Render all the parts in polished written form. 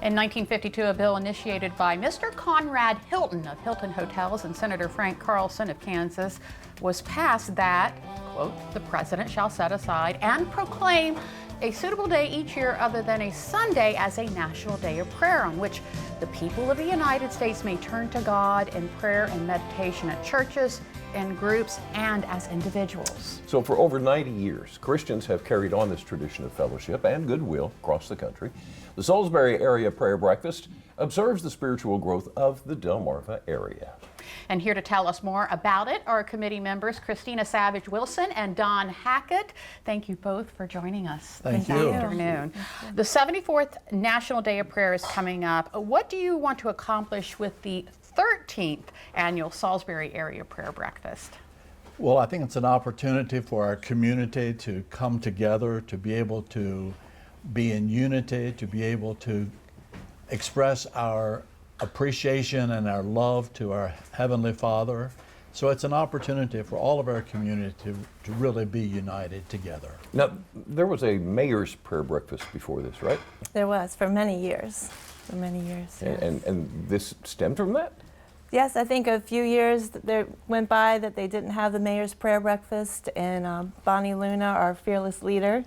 In 1952, a bill initiated by Mr. Conrad Hilton of Hilton Hotels and Senator Frank Carlson of Kansas was passed that, quote, the president shall set aside and proclaim a suitable day each year other than a Sunday as a national day of prayer on which the people of the United States may turn to God in prayer and meditation at churches, in groups, and as individuals. So for over 90 years, Christians have carried on this tradition of fellowship and goodwill across the country. The Salisbury Area Prayer Breakfast observes the spiritual growth of the Delmarva area. And here to tell us more about it are committee members Christina Savage Wilson and Don Hackett. Thank you both for joining us Thank this you. afternoon. The 74th National Day of Prayer is coming up. What do you want to accomplish with the 13th annual Salisbury Area Prayer Breakfast? Well, I think it's an opportunity for our community to come together, to be able to be in unity, to be able to express our appreciation and our love to our Heavenly Father. So it's an opportunity for all of our community to really be united together. Now, there was a mayor's prayer breakfast before this, right? There was, for many years. For many years, yes. And this stemmed from that? Yes, I think a few years there went by that they didn't have the mayor's prayer breakfast, and Bonnie Luna, our fearless leader,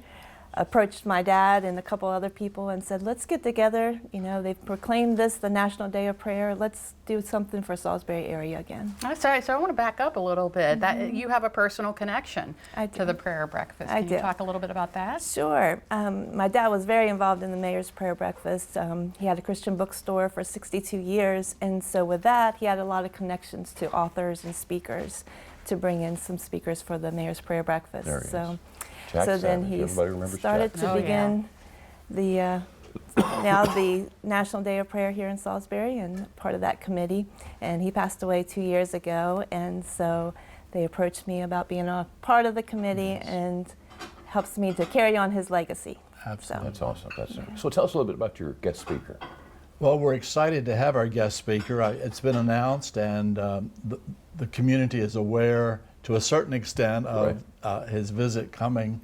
approached my dad and a couple other people and said, let's get together. You know, they've proclaimed this the National Day of Prayer. Let's do something for Salisbury area again. Sorry, so I want to back up a little bit. That you have a personal connection to the prayer breakfast. Can you talk a little bit about that? Sure. My dad was very involved in the mayor's prayer breakfast. He had a Christian bookstore for 62 years, and so with that, he had a lot of connections to authors and speakers to bring in some speakers for the mayor's prayer breakfast. There he is. So then he started to begin the now the National Day of Prayer here in Salisbury, and part of that committee. And he passed away 2 years ago, and so they approached me about being a part of the committee, and helps me to carry on his legacy. Absolutely. That's awesome. So tell us a little bit about your guest speaker. Well, we're excited to have our guest speaker. It's been announced, and the community is aware to a certain extent of his visit coming.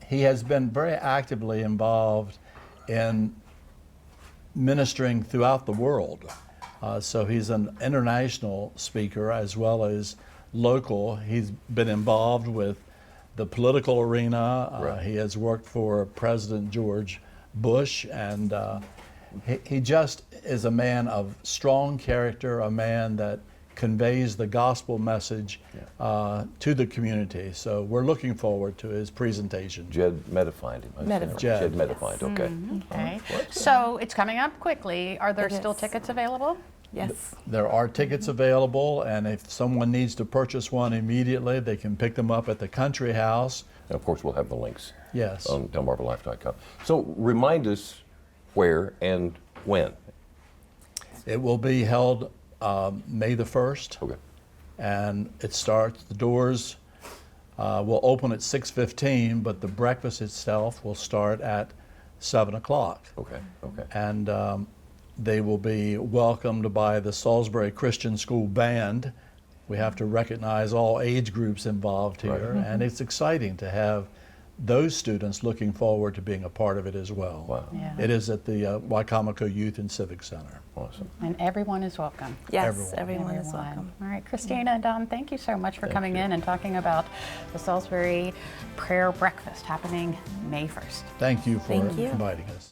He has been very actively involved in ministering throughout the world. So he's an international speaker as well as local. He's been involved with the political arena. He has worked for President George Bush, and he just is a man of strong character, a man that conveys the gospel message to the community. So we're looking forward to his presentation. Jed Metafind him. Jed Metafind, okay. Okay. So it's coming up quickly. Are there still tickets available? Yes. There are tickets available, and if someone needs to purchase one immediately, they can pick them up at the Country House. And of course, we'll have the links on DelmarvaLife.com. So remind us where and when. It will be held May the 1st. Okay. And it starts, the doors will open at 6:15, but the breakfast itself will start at 7 o'clock. Okay. And they will be welcomed by the Salisbury Christian School Band. We have to recognize all age groups involved here, and it's exciting to have those students looking forward to being a part of it as well. Wow. Yeah. It is at the Wicomico Youth and Civic Center. Awesome. And everyone is welcome. Yes, everyone is welcome. All right, Christina and Don, thank you so much for coming in and talking about the Salisbury Prayer Breakfast happening May 1st. Thank you for inviting us.